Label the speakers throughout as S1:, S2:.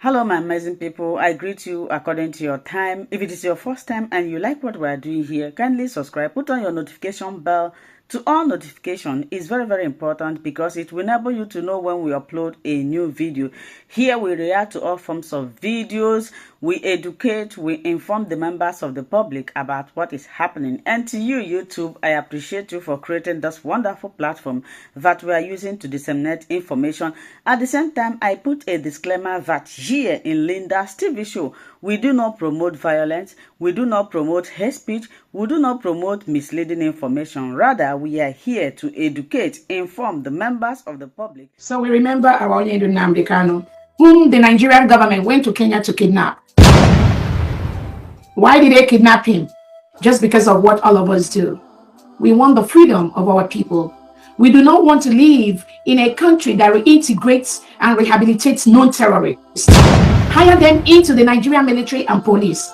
S1: Hello, my amazing people. I greet you according to your time. If it is your first time and you like what we are doing here, kindly subscribe. Put on your notification bell to all notification. Is very, very important because it will enable you to know when we upload a new video. Here we react to all forms of videos. We educate, we inform the members of the public about what is happening. And to you, YouTube, I appreciate you for creating this wonderful platform that we are using to disseminate information. At the same time, I put a disclaimer that here in Linda's TV show, we do not promote violence, we do not promote hate speech, we do not promote misleading information. Rather, we are here to educate, inform the members of the public.
S2: So we remember our Nnamdi Kanu, whom the Nigerian government went to Kenya to kidnap. Why did they kidnap him? Just because of what all of us do. We want the freedom of our people. We do not want to live in a country that reintegrates and rehabilitates known terrorists. Hire them into the Nigerian military and police.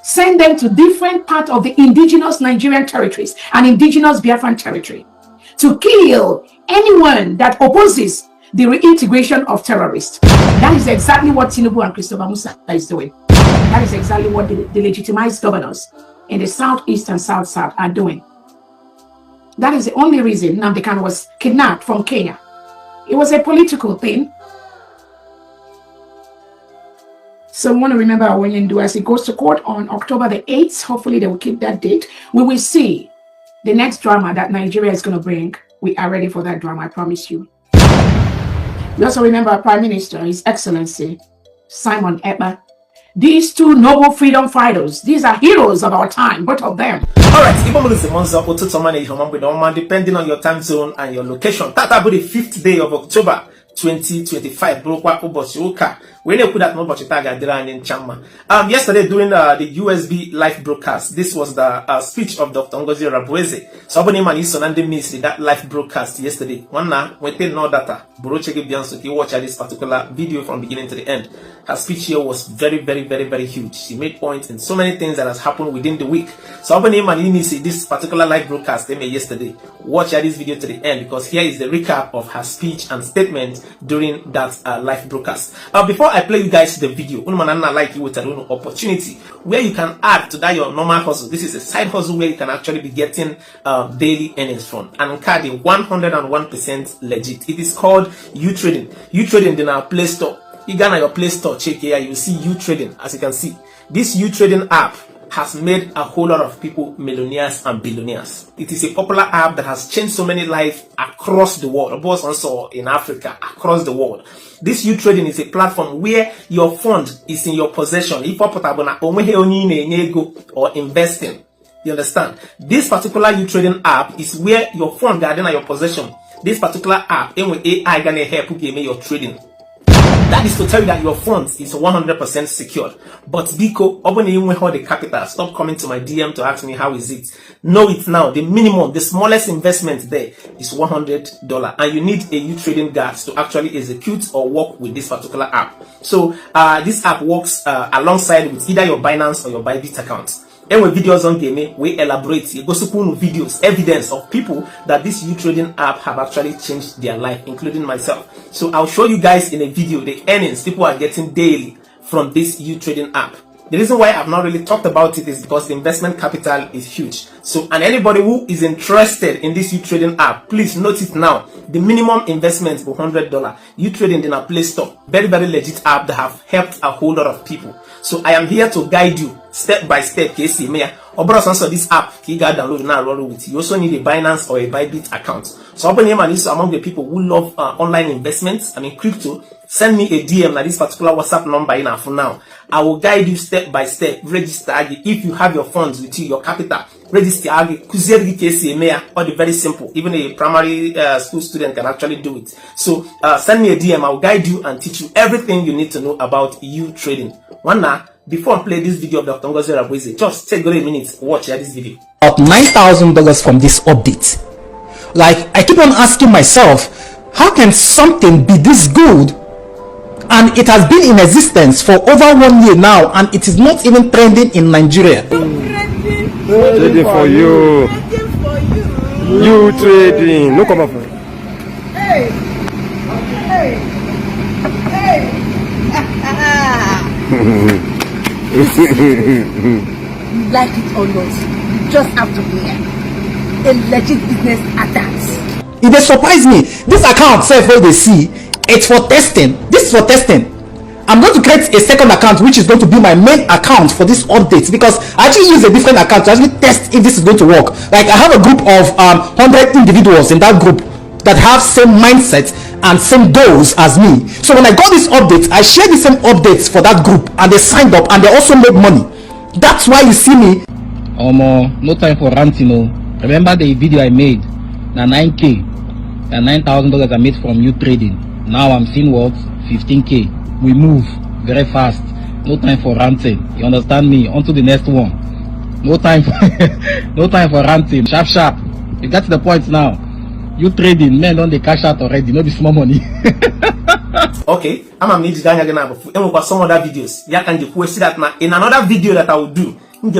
S2: Send them to different parts of the indigenous Nigerian territories and indigenous Biafran territory to kill anyone that opposes the reintegration of terrorists. That is exactly what Tinubu and Christopher Musa is doing. That is exactly what the legitimized governors in the southeast and south are doing. That is the only reason Nnamdi Kanu was kidnapped from Kenya. It was a political thing. So we want to remember our Ndu as it goes to court on October the 8th. Hopefully they will keep that date. We will see the next drama that Nigeria is going to bring. We are ready for that drama, I promise you. We also remember our Prime Minister, His Excellency, Simon Ekpa. These two noble freedom fighters, these are heroes of our time, both of them.
S3: Alright, depending on your time zone and your location. That will be the 5th day of October 2025. Yesterday during the USB live broadcast, this was the speech of Dr. Ngozi Orabueze. So man is missed that live broadcast yesterday. One now when they know data, you watch this particular video from beginning to the end. Her speech here was very huge. She made points in so many things that has happened within the week. So man missed this particular live broadcast they made yesterday. Watch this video to the end because here is the recap of her speech and statement during that live broadcast. Before I play you guys the video, like you with an opportunity where you can add to that your normal hustle. This is a side hustle where you can actually be getting daily earnings from, and card 101% legit. It is called U-Trading. U-Trading in our Play Store. You go on your Play Store, check here, you see U-Trading. As you can see, this U-Trading app has made a whole lot of people millionaires and billionaires. It is a popular app that has changed so many lives across the world, both also in Africa, across the world. This U-Trading is a platform where your fund is in your possession. If or investing, you understand? This particular U-Trading app is where your fund are in your possession. This particular app, AI gonna help you make your trading. That is to tell you that your funds is 100% secured. But Biko, open you hold the capital. Stop coming to my DM to ask me how is it. Know it now. The minimum, the smallest investment there is $100, and you need a U-Trading guards to actually execute or work with this particular app. So this app works alongside with either your Binance or your Bybit account. And when videos on game, we elaborate, you go to videos, evidence of people that this U-Trading app have actually changed their life, including myself. So I'll show you guys in a video the earnings people are getting daily from this U-Trading app. The reason why I've not really talked about it is because the investment capital is huge. So, and anybody who is interested in this U-Trading app, please note it now. The minimum investment is $100. U-Trading in our Play Store. Very legit app that have helped a whole lot of people. So I am here to guide you step by step. KC Meya. Also this app, you got download now roll with. You also need a Binance or a Bybit account. So open name and is among the people who love online investments. I mean crypto. Send me a DM like this particular WhatsApp number in for now. I will guide you step by step. Register if you have your funds with you, your capital. Register or the very simple. Even a primary school student can actually do it. So send me a DM. I will guide you and teach you everything you need to know about U-Trading. One now, before I play this video of Dr. Ngozi Orabueze, just take a minute, watch this video.
S4: About $9,000 from this update. Like, I keep on asking myself, how can something be this good? And it has been in existence for over 1 year now, and it is not even trending in Nigeria.
S5: Trading for you. You trading. No come up. Hey.
S2: Like it or not, you just have to be a legit business at that.
S4: It dey surprise me. This account self wey dey see, it's for testing. This is for testing. I'm going to create a second account which is going to be my main account for this update, because I actually use a different account to actually test if this is going to work. Like, I have a group of 100 individuals in that group that have same mindset and same goals as me. So when I got this update, I shared the same updates for that group, and they signed up and they also made money. That's why you see me.
S6: No time for ranting. Remember the video I made? Now 9K and $9,000 I made from you trading. Now I'm seeing what? 15K. We move very fast. No time for ranting. You understand me? On to the next one. No time for no time for ranting. Sharp sharp. You got to the point now. You trading, men don't they cash out already? No be small money.
S3: Okay, I'm need to and some other videos. Yeah, can you see that now in another video that I will do? More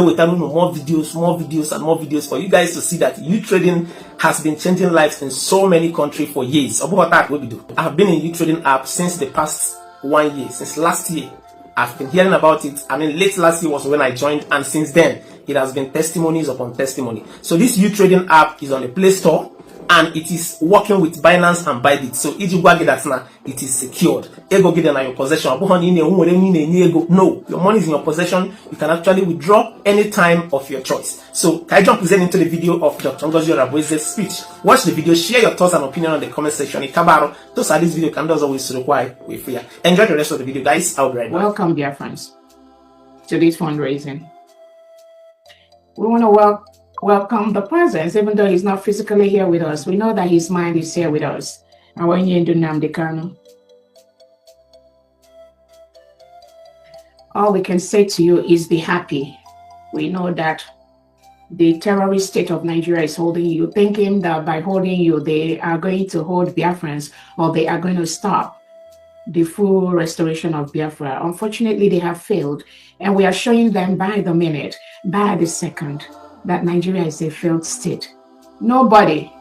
S3: videos for you guys to see that you trading has been changing lives in so many countries for years. About that, what we do. I have been in you trading app since the past 1 year, since last year. I've been hearing about it. I mean, late last year was when I joined, and since then it has been testimonies upon testimony. So this you trading app is on the Play Store, and it is working with Binance and Bybit. So if you go get that now, it is secured. Ego get in your possession. No, your money is in your possession. You can actually withdraw any time of your choice. So can I jump into the video of Dr. Ngozi Orabueze's speech? Watch the video, share your thoughts and opinion on the comment section. Those are this video can always require with free. Enjoy the rest of the video, guys. I'll be right back.
S2: Welcome, dear friends, to this fundraising. We want to welcome the presence, even though he's not physically here with us. We know that his mind is here with us. And when you do Nnamdi Kanu, all we can say to you is be happy. We know that the terrorist state of Nigeria is holding you, thinking that by holding you, they are going to hold Biafrans, or they are going to stop the full restoration of Biafra. Unfortunately, they have failed, and we are showing them by the minute, by the second, that Nigeria is a failed state. Nobody,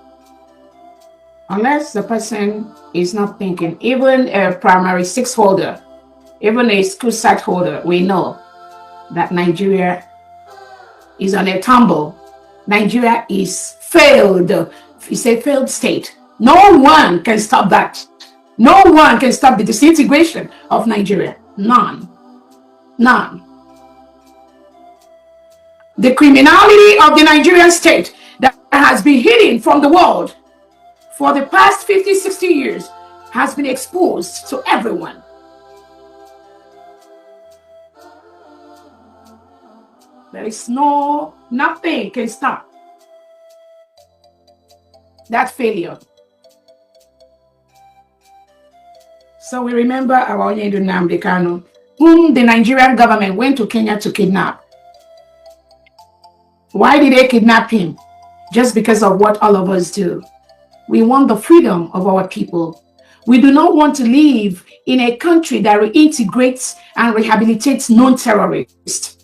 S2: unless the person is not thinking, even a primary six holder, even a school site holder, we know that Nigeria is on a tumble. Nigeria is failed. It's a failed state. No one can stop that. No one can stop the disintegration of Nigeria. None. None. The criminality of the Nigerian state that has been hidden from the world for the past 50, 60 years has been exposed to everyone. There is nothing can stop that failure. So we remember our Nnamdi Kanu, whom the Nigerian government went to Kenya to kidnap. Why did they kidnap him? Just because of what all of us do. We want the freedom of our people. We do not want to live in a country that reintegrates and rehabilitates known terrorists.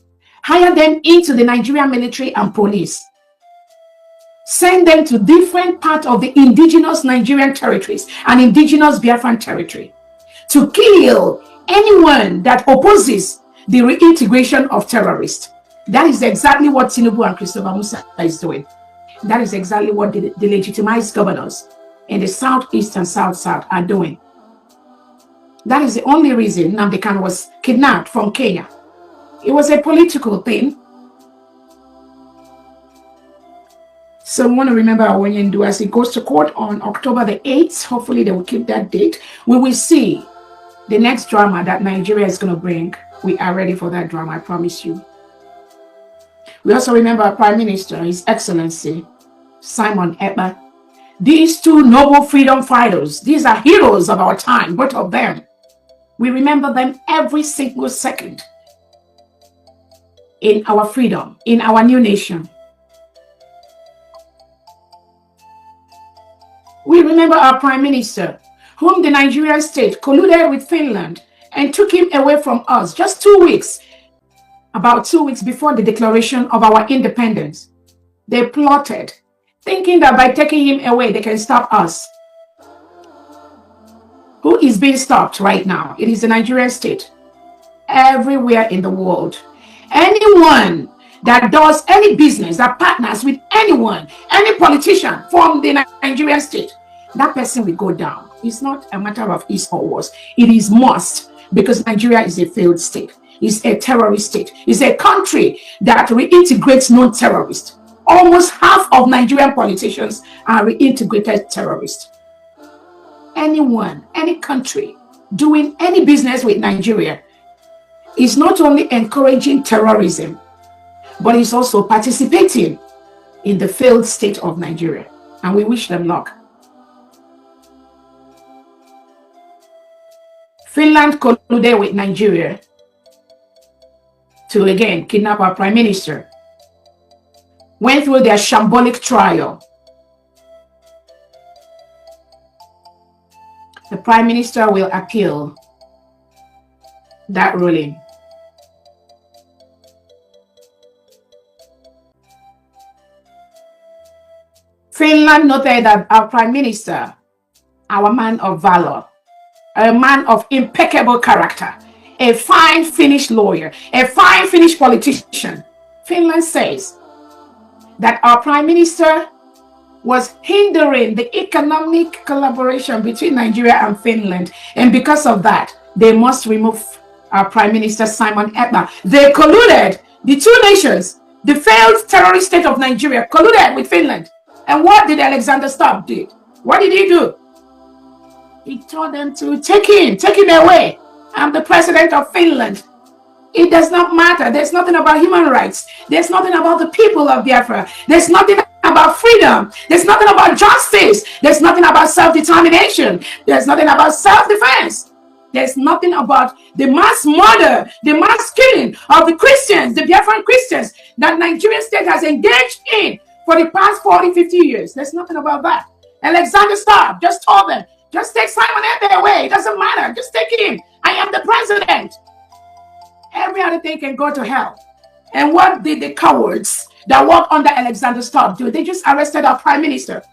S2: Hire them into the Nigerian military and police. Send them to different parts of the indigenous Nigerian territories and indigenous Biafran territory to kill anyone that opposes the reintegration of terrorists. That is exactly what Tinubu and Christopher Musa is doing. That is exactly what the legitimized governors in the Southeast and South are doing. That is the only reason Nnamdi Kanu was kidnapped from Kenya. It was a political thing. So we want to remember Awenyendu as he goes to court on October the 8th. Hopefully they will keep that date. We will see the next drama that Nigeria is going to bring. We are ready for that drama, I promise you. We also remember our Prime Minister, His Excellency, Simon Ekpa. These two noble freedom fighters, these are heroes of our time, both of them. We remember them every single second in our freedom, in our new nation. We remember our Prime Minister, whom the Nigerian state colluded with Finland and took him away from us just 2 weeks, about 2 weeks before the declaration of our independence. They plotted, thinking that by taking him away, they can stop us. Who is being stopped right now? It is the Nigerian state. everywhere in the world. Anyone that does any business, that partners with anyone, any politician from the Nigerian state, that person will go down. It's not a matter of east or west. It is must, because Nigeria is a failed state. It's a terrorist state. It's a country that reintegrates non-terrorists. Almost half of Nigerian politicians are reintegrated terrorists. Anyone, any country doing any business with Nigeria is not only encouraging terrorism, but is also participating in the failed state of Nigeria. And we wish them luck. Finland colluded with Nigeria to again kidnap our prime minister. Went through their shambolic trial. The prime minister will appeal that ruling. Finland noted that our prime minister, our man of valor, a man of impeccable character, a fine Finnish lawyer, a fine Finnish politician, Finland says that our prime minister was hindering the economic collaboration between Nigeria and Finland. And because of that, they must remove our prime minister, Simon Ekpa. They colluded, the two nations, the failed terrorist state of Nigeria, colluded with Finland. And what did Alexander Stubb do? What did he do? He told them to take him away. I'm the president of Finland. It does not matter. There's nothing about human rights. There's nothing about the people of Biafra. There's nothing about freedom. There's nothing about justice. There's nothing about self-determination. There's nothing about self-defense. There's nothing about the mass murder, the mass killing of the Christians, the Biafran Christians that Nigerian state has engaged in for the past 40, 50 years. There's nothing about that. Alexander Stubb just told them, just take Simon Ekpa away. It doesn't matter. Just take him. I am the president. Every other thing can go to hell. And what did the cowards that work under Alexander Stubb do? They just arrested our prime minister.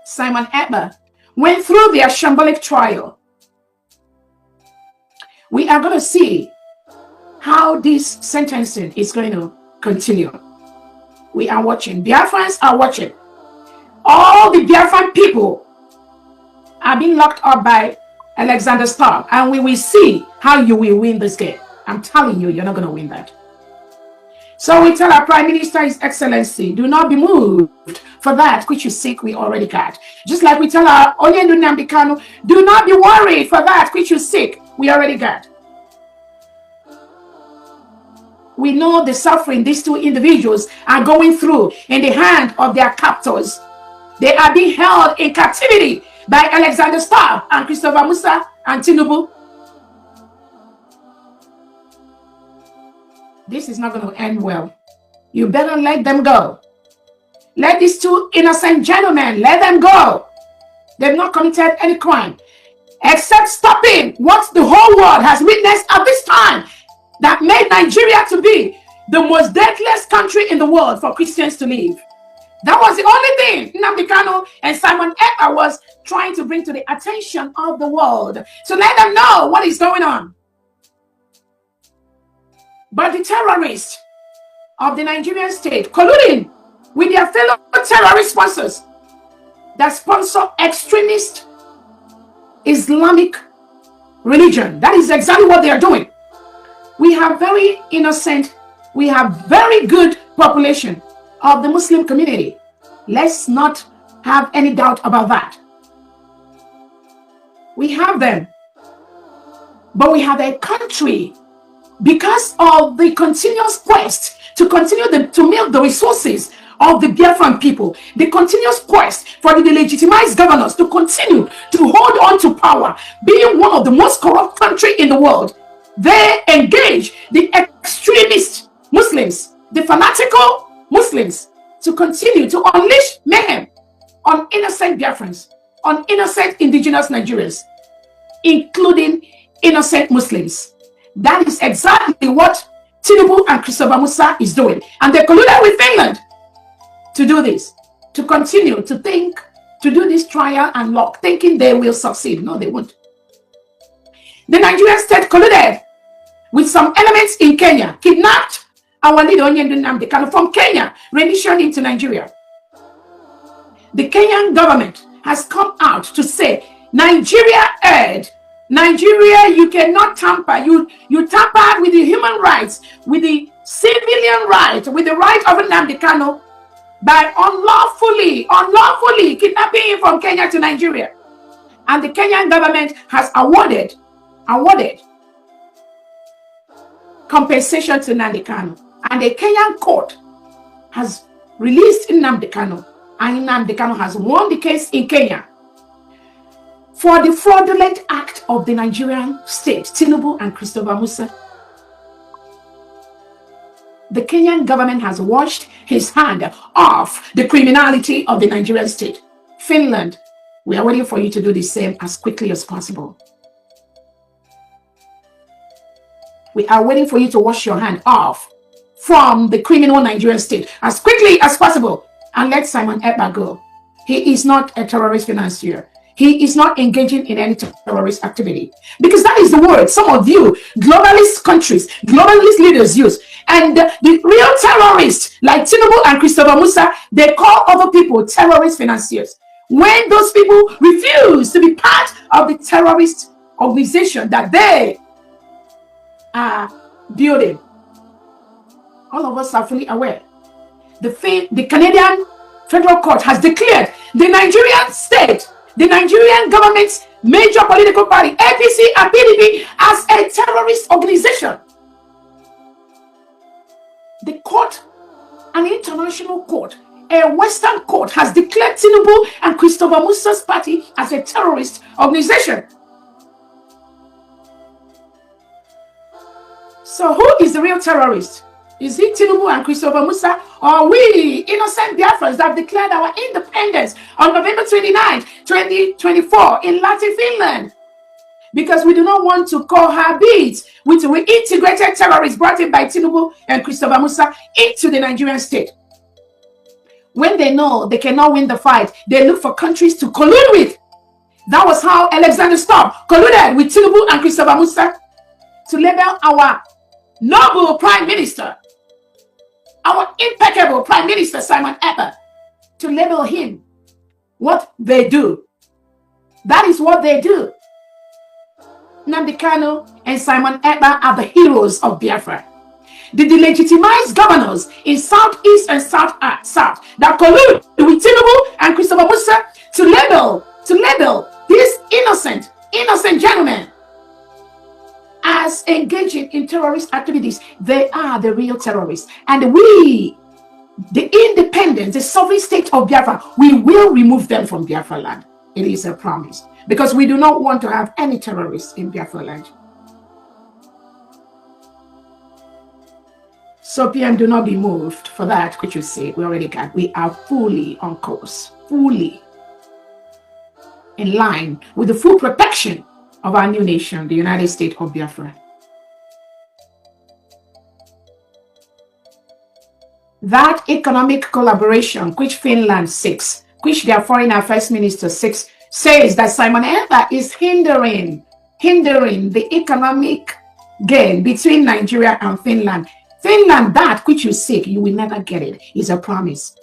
S2: Simon Ekpa went through their shambolic trial. We are going to see how this sentencing is going to continue. We are watching. Biafrans are watching. All the Biafran people are being locked up by Alexander Stubb, and we will see how you will win this game. I'm telling you, you're not going to win that. So we tell our Prime Minister, His Excellency, do not be moved, for that which you seek, we already got. Just like we tell our Nnamdi Kanu, do not be worried, for that which you seek, we already got. We know the suffering these two individuals are going through in the hand of their captors. They are being held in captivity by Alexander Stubb and Christopher Musa and Tinubu. This is not going to end well. You better let them go. Let these two innocent gentlemen, let them go. They've not committed any crime except stopping what the whole world has witnessed at this time that made Nigeria to be the most deathless country in the world for Christians to live. That was the only thing Nnamdi Kanu and Simon Ekpa was trying to bring to the attention of the world, to let them know what is going on. But the terrorists of the Nigerian state, colluding with their fellow terrorist sponsors that sponsor extremist Islamic religion, that is exactly what they are doing. We have very innocent, we have very good population of the Muslim community. Let's not have any doubt about that. We have them. But we have a country, because of the continuous quest to continue to milk the resources of the Biafran people, the continuous quest for the legitimized governors to continue to hold on to power, being one of the most corrupt countries in the world, they engage the extremist Muslims, the fanatical Muslims, to continue to unleash mayhem on innocent Biafrans, on innocent indigenous Nigerians, including innocent Muslims. That is exactly what Tinubu and Christopher Musa is doing. And they colluded with Finland to do this, to continue to think, to do this trial and lock, thinking they will succeed. No, they won't. The Nigerian state colluded with some elements in Kenya, kidnapped our leader Nnamdi Kanu from Kenya, renditioned into Nigeria. The Kenyan government has come out to say, Nigeria erred. Nigeria, you cannot tamper. You tampered with the human rights, with the civilian right, with the right of Nnamdi Kanu by unlawfully kidnapping him from Kenya to Nigeria. And the Kenyan government has awarded compensation to Nnamdi Kanu. And the Kenyan court has released Nnamdi Kanu. And Nnamdi Kanu has won the case in Kenya for the fraudulent act of the Nigerian state, Tinubu and Christopher Musa. The Kenyan government has washed his hand off the criminality of the Nigerian state. Finland, we are waiting for you to do the same as quickly as possible. We are waiting for you to wash your hand off from the criminal Nigerian state as quickly as possible and let Simon Ekpa go. He is not a terrorist financier. He is not engaging in any terrorist activity. Because that is the word some of you, globalist countries, globalist leaders use. And the real terrorists, like Tinubu and Christopher Musa, they call other people terrorist financiers. When those people refuse to be part of the terrorist organization that they are building. All of us are fully aware. The Canadian Federal Court has declared the Nigerian state, the Nigerian government's major political party, APC and PDP, as a terrorist organization. The court, an international court, a Western court, has declared Tinubu and Christopher Musa's party as a terrorist organization. So who is the real terrorist? Is it Tinubu and Christopher Musa, or we innocent Biafrans that have declared our independence on November 29, 2024 in Latin Finland? Because we do not want to cohabit with reintegrated terrorists brought in by Tinubu and Christopher Musa into the Nigerian state. When they know they cannot win the fight, they look for countries to collude with. That was how Alexander Stubb colluded with Tinubu and Christopher Musa to label our noble Prime Minister, our impeccable Prime Minister Simon Ekpa, to label him what they do. That is what they do. Nnamdi Kanu and Simon Ekpa are the heroes of Biafra. The delegitimized governors in Southeast and South that collude with Tinubu and Christopher Musa to label these innocent gentlemen as engaging in terrorist activities. They are the real terrorists. And we, the independent, the sovereign state of Biafra, we will remove them from Biafra land. It is a promise. Because we do not want to have any terrorists in Biafra land. So PM, do not be moved for that which you say. We already got. We are fully on course, fully in line with the full protection of our new nation, the United States of Biafra. That economic collaboration which Finland seeks, which their foreign affairs minister seeks, says that Simon Ekpa is hindering the economic gain between Nigeria and Finland. Finland, that which you seek, you will never get it. It's a promise.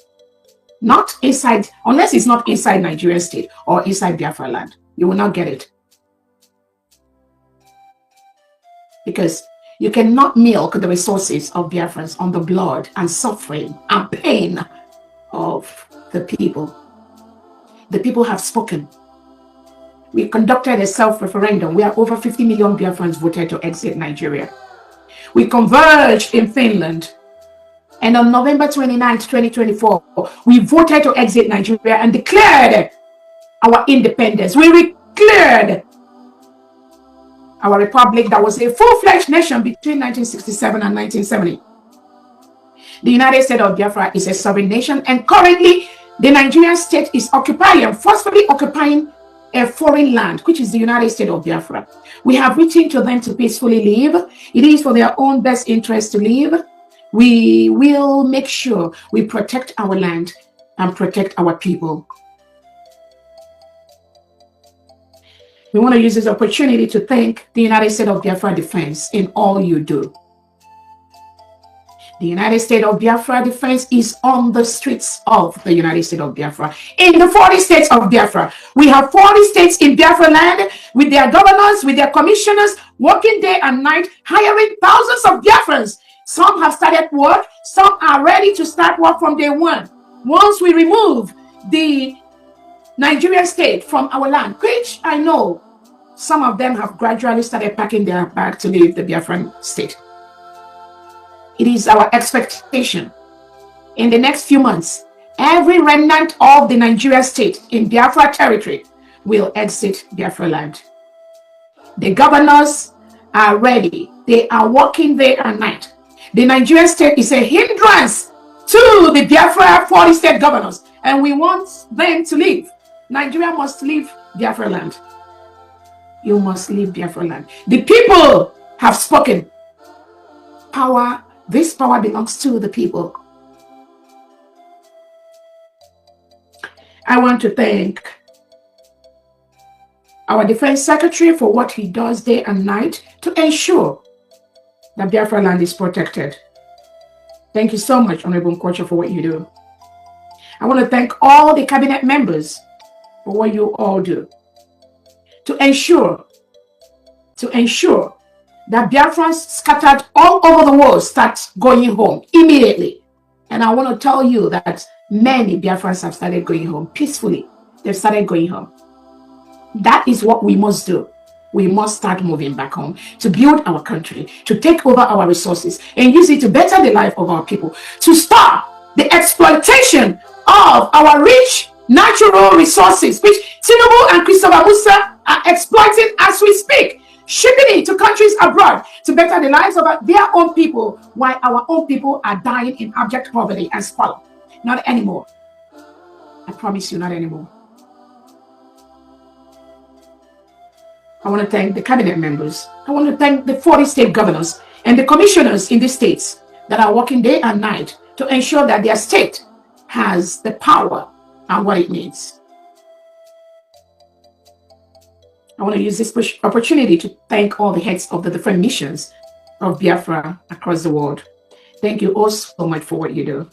S2: Not inside, unless it's not inside Nigerian state or inside Biafra land. You will not get it. Because you cannot milk the resources of Biafrans on the blood and suffering and pain of the people. The people have spoken. We conducted a self-referendum where over 50 million Biafrans voted to exit Nigeria. We converged in Finland. And on November 29, 2024, we voted to exit Nigeria and declared our independence. We declared our republic that was a full-fledged nation between 1967 and 1970. The United States of Biafra is a sovereign nation, and currently the Nigerian state is forcefully occupying a foreign land, which is the United States of Biafra. We have written to them to peacefully leave. It is for their own best interest to leave. We will make sure we protect our land and protect our people. We want to use this opportunity to thank the United States of Biafra Defense in all you do. The United States of Biafra Defense is on the streets of the United States of Biafra. In the 40 states of Biafra. We have 40 states in Biafra land with their governors, with their commissioners, working day and night, hiring thousands of Biafrans. Some have started work. Some are ready to start work from day one. Once we remove the Nigerian state from our land, which I know some of them have gradually started packing their bag to leave the Biafran state. It is our expectation in the next few months, every remnant of the Nigerian state in Biafra territory will exit Biafra land. The governors are ready. They are working day and night. The Nigerian state is a hindrance to the Biafra 40 state governors, and we want them to leave. Nigeria must leave Biafra land. You must leave Biafra land. The people have spoken. Power. This power belongs to the people. I want to thank our Defense Secretary for what he does day and night to ensure that Biafra land is protected. Thank you so much, Honorable Nkocha, for what you do. I want to thank all the cabinet members for what you all do to ensure that Biafrans scattered all over the world start going home immediately. And I want to tell you that many Biafrans have started going home peacefully. They've started going home. That is what we must do. We must start moving back home to build our country, to take over our resources and use it to better the life of our people, to stop the exploitation of our rich natural resources, which Tinubu and Christopher Musa are exploiting as we speak, shipping it to countries abroad to better the lives of their own people, while our own people are dying in abject poverty and squalor. Not anymore. I promise you, not anymore. I want to thank the cabinet members. I want to thank the 40 state governors and the commissioners in the states that are working day and night to ensure that their state has the power and what it needs. I want to use this opportunity to thank all the heads of the different missions of Biafra across the world. Thank you all so much for what you do.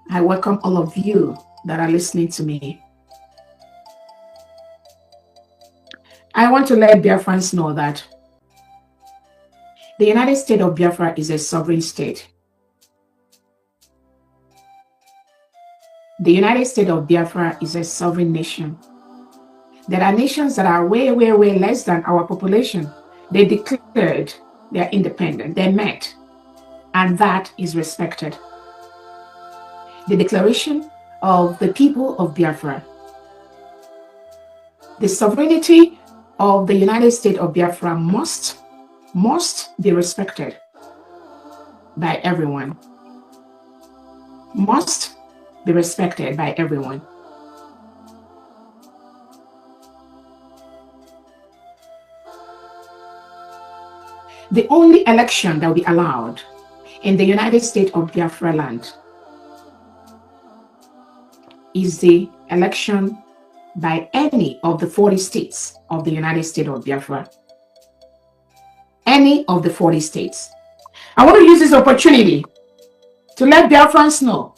S2: I welcome all of you that are listening to me. I want to let Biafrans know that the United States of Biafra is a sovereign state. The United States of Biafra is a sovereign nation. There are nations that are way, way, way less than our population. They declared their independence. They met, and that is respected. The declaration of the people of Biafra. The sovereignty of the United States of Biafra must be respected by everyone. Must be respected by everyone. The only election that will be allowed in the United States of Biafra land is the election by any of the 40 states of the United States of Biafra. Any of the 40 states. I want to use this opportunity to let Biafrans know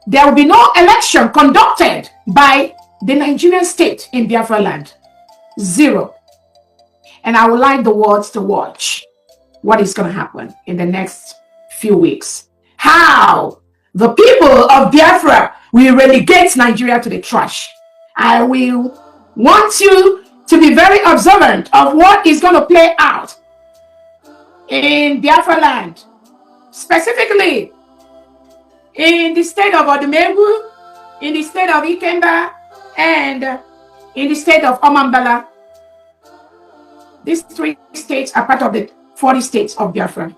S2: there will be no election conducted by the Nigerian state in Biafra land. Zero. And I would like the world to watch what is going to happen in the next few weeks. How the people of Biafra will relegate Nigeria to the trash. I will want you to be very observant of what is going to play out in Biafra land, specifically in the state of Odumegwu, in the state of Ikemba, and in the state of Omambala. These 3 states are part of the 40 states of Biafra.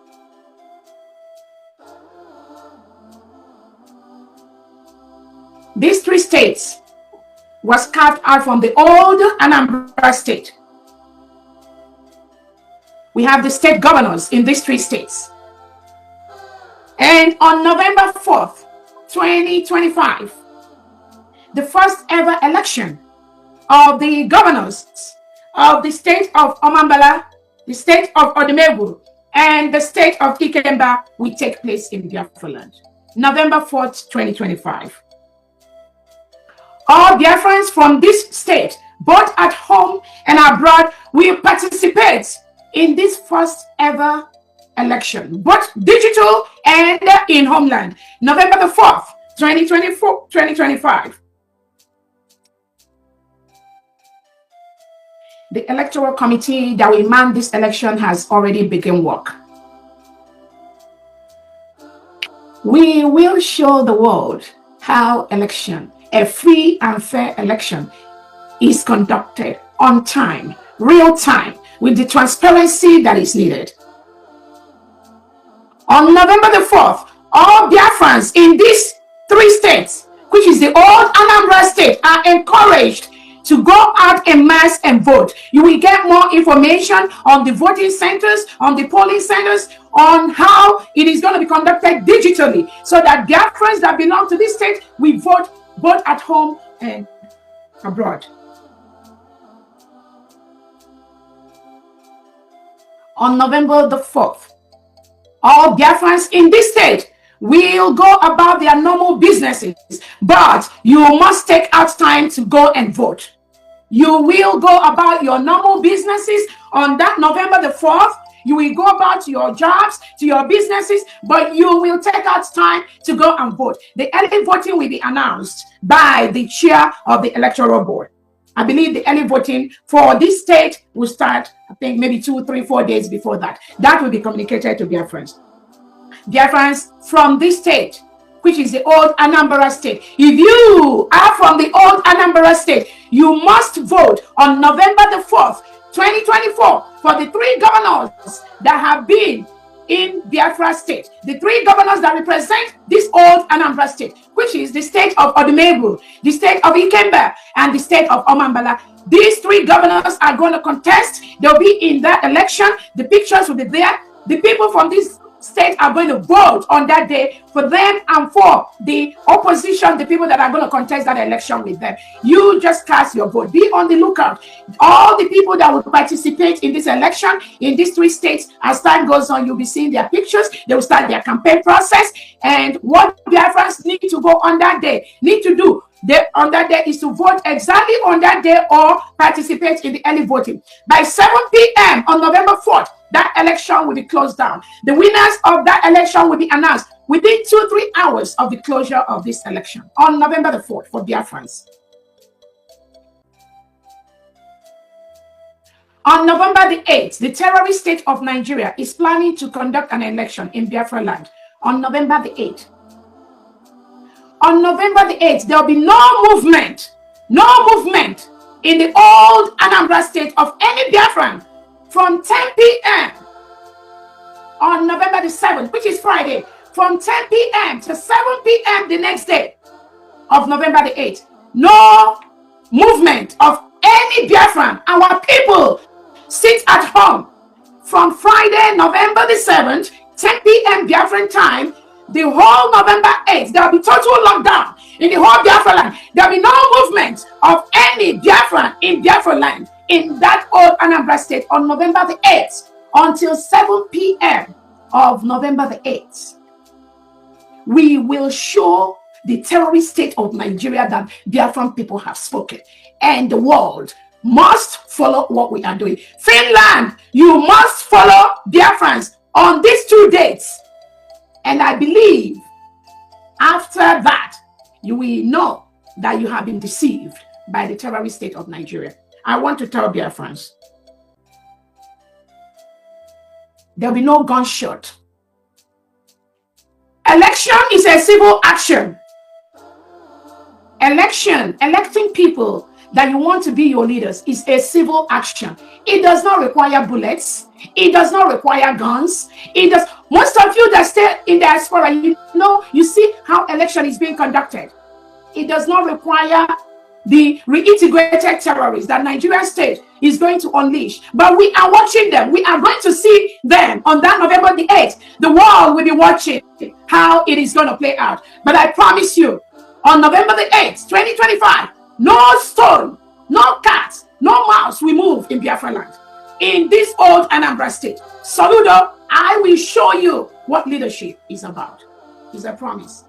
S2: These 3 states was carved out from the old Anambra state. We have the state governors in these 3 states. And on November 4th, 2025, the first ever election of the governors of the state of Omambala, the state of Odumegwu, and the state of Ikemba will take place in Biafra land, November 4th, 2025. All Biafrans from this state, both at home and abroad, will participate in this first ever election, both digital and in homeland, November the 4th, 2025. The Electoral Committee that will man this election has already begun work. We will show the world how election, a free and fair election, is conducted on time, real time, with the transparency that is needed. On November the 4th, all Biafrans in these 3 states, which is the old Anambra state, are encouraged to go out en masse and vote. You will get more information on the voting centers, on the polling centers, on how it is going to be conducted digitally, so that Biafrans that belong to this state will vote both at home and abroad. On November the 4th, all Biafrans in this state will go about their normal businesses, but you must take out time to go and vote. You will go about your normal businesses on that November the 4th. You will go about to your jobs, to your businesses, but you will take out time to go and vote. The early voting will be announced by the chair of the Electoral Board. I believe the early voting for this state will start, I think, maybe 2, 3, 4 days before that. That will be communicated to Biafrans. Biafrans from this state, which is the old Anambra state. If you are from the old Anambra state, you must vote on November the 4th, 2024 for the 3 governors that have been in Biafra state. The 3 governors that represent this old Anambra state, which is the state of Odumegwu, the state of Ikemba, and the state of Omambala. These 3 governors are going to contest. They'll be in that election. The pictures will be there. The people from this state are going to vote on that day for them and for the opposition, the people that are going to contest that election with them. You just cast your vote. Be on the lookout. All the people that will participate in this election in these 3 states, as time goes on, you'll be seeing their pictures. They will start their campaign process. And what Biafrans need to go on that day, need to do on that day, is to vote exactly on that day or participate in the early voting. By 7 p.m. on November 4th, that election will be closed down. The winners of that election will be announced within 2-3 hours of the closure of this election on November the 4th for Biafrans. On November the 8th, the terrorist state of Nigeria is planning to conduct an election in Biafra land on November the 8th. On November the 8th, there will be no movement in the old Anambra state of any Biafran from 10 p.m. on November the 7th, which is Friday, from 10 p.m. to 7 p.m. the next day of November the 8th. No movement of any Biafran. Our people sit at home from Friday, November the 7th, 10 p.m. Biafran time, the whole November 8th. There will be total lockdown in the whole Biafra land. There will be no movement of any Biafran in Biafra land in that old Anambra state on November the 8th until 7 p.m. of November the 8th. We will show the terrorist state of Nigeria that Biafran people have spoken, and the world must follow what we are doing. Finland, you must follow Biafrans on these 2 dates. And I believe after that, you will know that you have been deceived by the terrorist state of Nigeria. I want to tell Biafrans, there will be no gunshot. Election is a civil action. Electing people that you want to be your leaders is a civil action. It does not require bullets. It does not require guns. Most of you that stay in diaspora, you see how election is being conducted. It does not require the reintegrated terrorists that Nigerian state is going to unleash. But we are watching them. We are going to see them on that November the 8th. The world will be watching how it is going to play out. But I promise you, on November the 8th, 2025, no stone, no cat, no mouse will move in Biafra land. In this old Anambra state, Soludo, I will show you what leadership is about. It's a promise.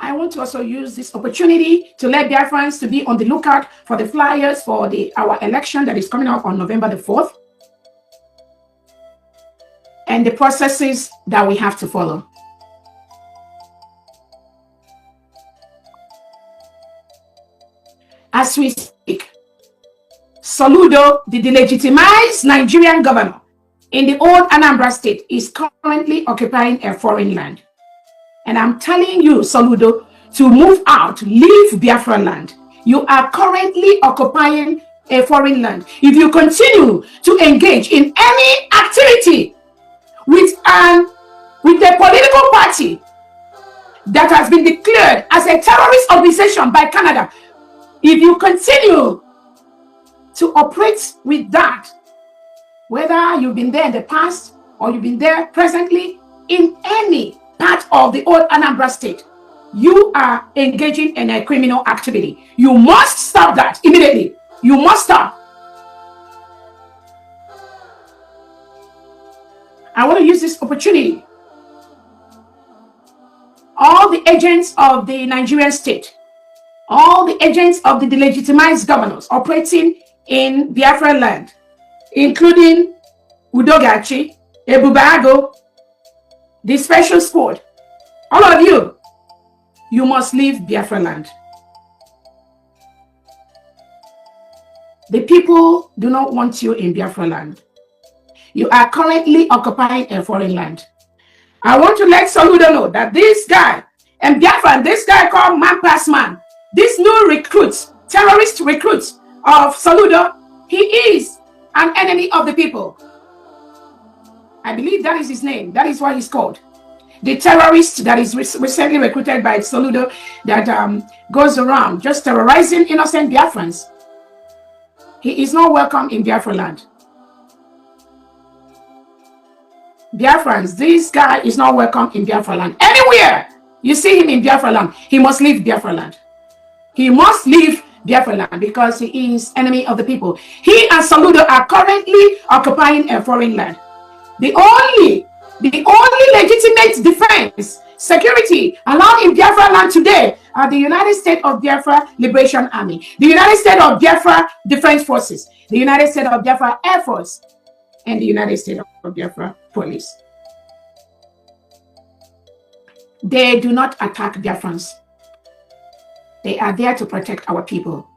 S2: I want to also use this opportunity to let Biafrans to be on the lookout for the flyers for our election that is coming up on November the 4th. And the processes that we have to follow. As we speak, Soludo, the delegitimized Nigerian governor in the old Anambra state, is currently occupying a foreign land. And I'm telling you, Soludo, to move out, leave Biafra land. You are currently occupying a foreign land. If you continue to engage in any activity with a political party that has been declared as a terrorist organization by Canada, if you continue to operate with that, whether you've been there in the past or you've been there presently in any part of the old Anambra state, you are engaging in a criminal activity. You must stop that immediately. You must stop. I want to use this opportunity. All the agents of the Nigerian state, all the agents of the delegitimized governors operating in Biafra land, including Udogachi, Ebubago, the special squad, all of you, you must leave Biafra land. The people do not want you in Biafra land. You are currently occupying a foreign land. I want to let Soludo know that this guy and Biafra, this guy called Man Pass Man, this new recruit, terrorist recruit of Soludo, he is an enemy of the people. I believe that is his name. That is what he's called. The terrorist that is recently recruited by Soludo that goes around just terrorizing innocent Biafrans. He is not welcome in Biafra land. Biafrans, this guy is not welcome in Biafra land. Anywhere you see him in Biafra land, he must leave Biafra land. He must leave Biafra land because he is enemy of the people. He and Soludo are currently occupying a foreign land. The only legitimate defense, security allowed in Biafra land today are the United States of Biafra Liberation Army, the United States of Biafra Defense Forces, the United States of Biafra Air Force, and the United States of Biafra Police. They do not attack Biafrans. They are there to protect our people.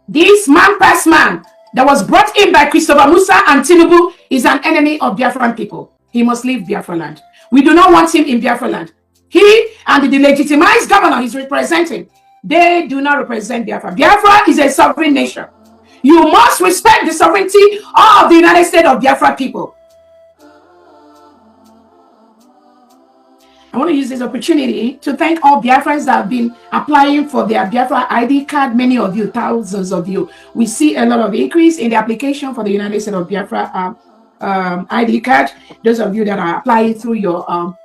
S2: This Man Pass Man that was brought in by Christopher Musa and Tinubu is an enemy of Biafran people. He must leave Biafra land. We do not want him in Biafra land. He and the delegitimized governor he's representing, they do not represent Biafra. Biafra is a sovereign nation. You must respect the sovereignty of the United States of Biafra people. I want to use this opportunity to thank all Biafrans that have been applying for their Biafra ID card. Many of you, thousands of you. We see a lot of increase in the application for the United States of Biafra ID card. Those of you that are applying through your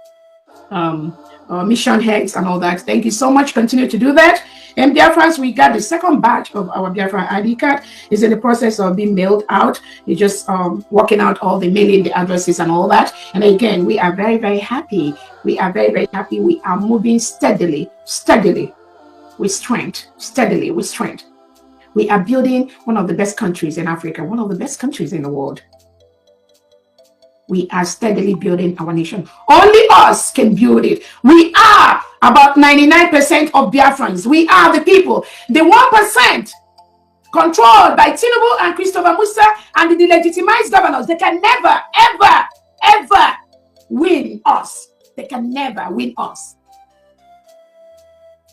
S2: mission heads and all that, thank you so much. Continue to do that. And Biafrans, we got the second batch of our Biafra ID card. Is in the process of being mailed out. You're just working out all the mailing, the addresses and all that. And again, we are very, very happy. We are very, very happy. We are moving steadily with strength, steadily with strength. We are building one of the best countries in Africa, one of the best countries in the world. We are steadily building our nation. Only us can build it. We are about 99% of Biafrans. We are the people. The 1% controlled by Tinubu and Christopher Musa and the delegitimized governors, they can never, ever, ever win us. They can never win us.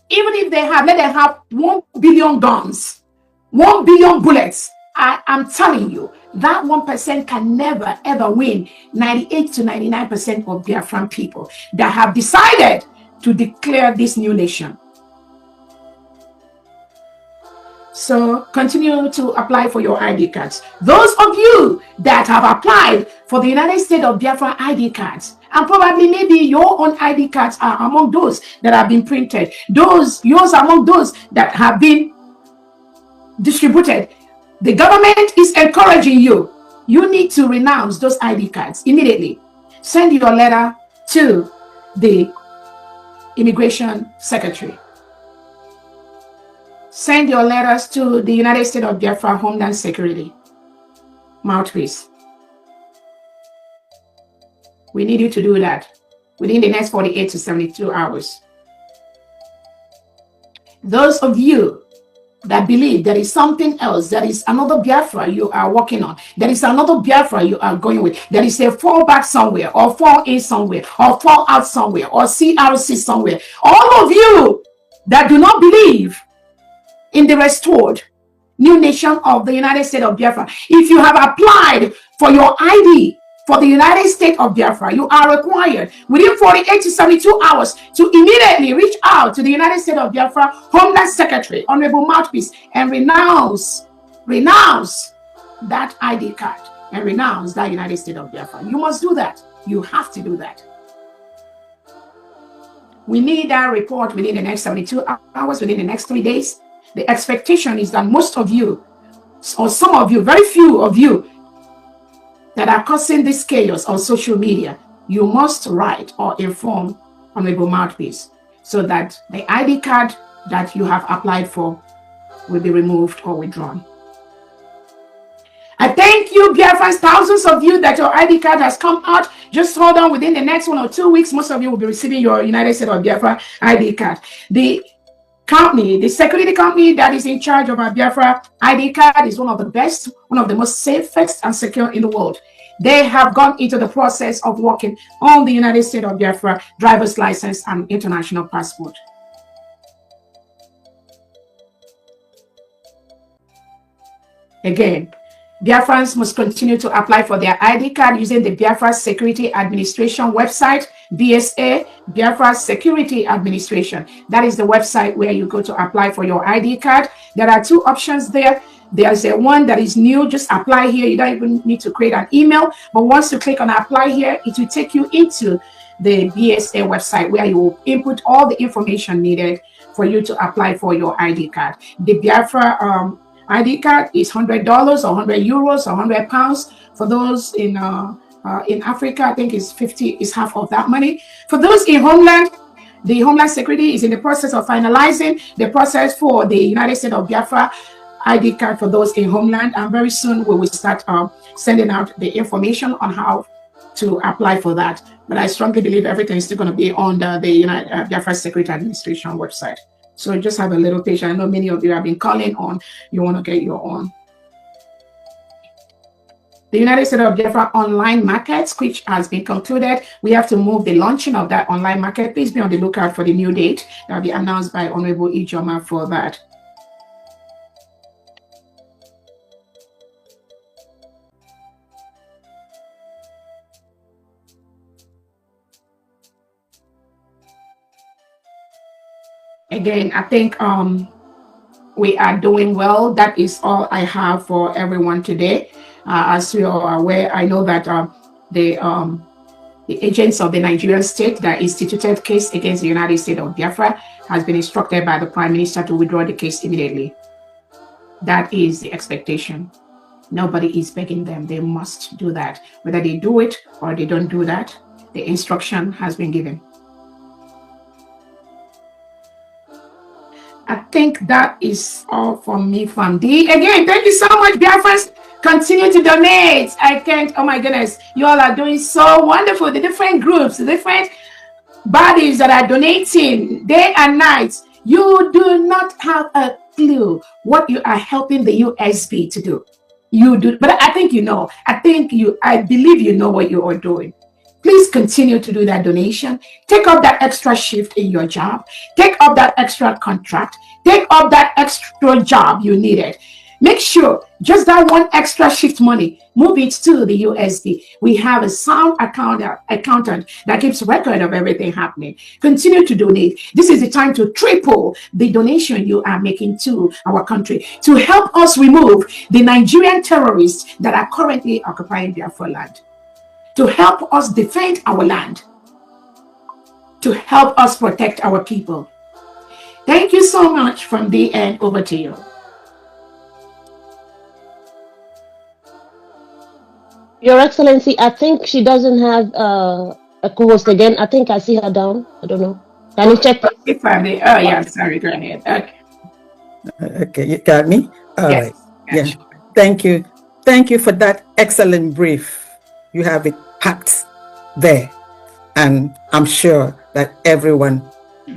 S2: Even if they have, let them have 1 billion guns, 1 billion bullets. I'm telling you, that 1% can never, ever win 98 to 99% of Biafran people that have decided to declare this new nation. So continue to apply for your ID cards. Those of you that have applied for the United States of Biafra ID cards, and probably maybe your own ID cards are among those that have been printed, yours among those that have been distributed. The government is encouraging you. You need to renounce those ID cards immediately. Send your letter to the Immigration Secretary. Send your letters to the United States of Biafra Homeland Security mouthpiece. We need you to do that within the next 48 to 72 hours. Those of you that believe there is something else, there is another Biafra you are working on, there is another Biafra you are going with, there is a fall back somewhere, or fall in somewhere, or fall out somewhere, or CRC somewhere. All of you that do not believe in the restored new nation of the United States of Biafra, if you have applied for your ID for the United States of Biafra, you are required within 48 to 72 hours to immediately reach out to the United States of Biafra Homeland Secretary, Honorable Mouthpiece, and renounce that ID card and renounce that United States of Biafra. You must do that. You have to do that. We need that report within the next 72 hours, within the next 3 days. The expectation is that most of you, or some of you, very few of you, that are causing this chaos on social media, you must write or inform Honorable Mouthpiece so that the ID card that you have applied for will be removed or withdrawn. I thank you, Biafrans, thousands of you that your ID card has come out. Just hold on, within the next 1 or 2 weeks, most of you will be receiving your United States of Biafra ID card. The company, the security company that is in charge of our Biafra ID card is one of the best, one of the most safest and secure in the world. They have gone into the process of working on the United States of Biafra driver's license and international passport. Again, Biafrans must continue to apply for their ID card using the Biafra Security Administration website, BSA, Biafra Security Administration. That is the website where you go to apply for your ID card. There are 2 options there. There's a one that is new, just apply here. You don't even need to create an email, but once you click on apply here, it will take you into the BSA website where you will input all the information needed for you to apply for your ID card. The Biafra ID card is $100 or 100 euros or 100 pounds. For those in Africa, I think it's 50, is half of that money. For those in Homeland, the Homeland Security is in the process of finalizing the process for the United States of Biafra ID card for those in Homeland, and very soon we will start sending out the information on how to apply for that. But I strongly believe everything is still going to be on the Biafra Security Administration website. So just have a little patience. I know many of you have been calling on, you want to get your own. The United States of Biafra online market, which has been concluded. We have to move the launching of that online market. Please be on the lookout for the new date that will be announced by Honorable Ijoma for that. Again, I think we are doing well. That is all I have for everyone today. As you are aware, I know that the agents of the Nigerian state that instituted case against the United States of Biafra has been instructed by the Prime Minister to withdraw the case immediately. That is the expectation. Nobody is begging them. They must do that. Whether they do it or they don't do that, the instruction has been given. I think that is all from me, from D. Again, thank you so much, Biafrans. Continue to donate. I can't, oh my goodness, you all are doing so wonderful. The different groups, the different bodies that are donating day and night. You do not have a clue what you are helping the USB to do. You do, but I think you know. I believe you know what you are doing. Please continue to do that donation. Take up that extra shift in your job. Take up that extra contract. Take up that extra job you needed. Make sure just that one extra shift money, move it to the USD. We have a sound accountant that keeps record of everything happening. Continue to donate. This is the time to triple the donation you are making to our country to help us remove the Nigerian terrorists that are currently occupying Biafra land, to help us defend our land, to help us protect our people. Thank you so much. From the end, over to you.
S7: Your Excellency, I think she doesn't have a co-host again. I think I see her down. I don't know. Can you check?
S2: Oh, yeah, sorry, go ahead. Okay.
S8: Okay, you got me? All
S2: Yes,
S8: right. Yeah.
S2: gotcha.
S8: Thank you. Thank you for that excellent brief. You have it packed there. And I'm sure that everyone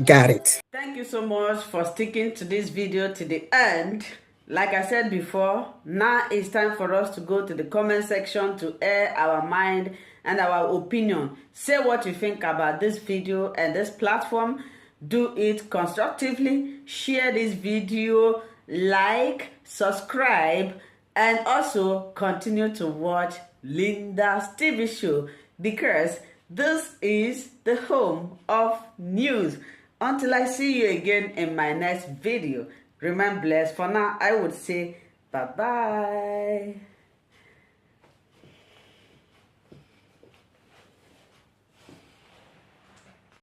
S8: got it.
S1: Thank you so much for sticking to this video to the end. Like I said before, now it's time for us to go to the comment section to air our mind and our opinion. Say what you think about this video and this platform. Do it constructively. Share this video, like, subscribe, and also continue to watch Linda's TV show, because this is the home of news. Until I see you again in my next video, remain blessed. For now, I would say bye-bye.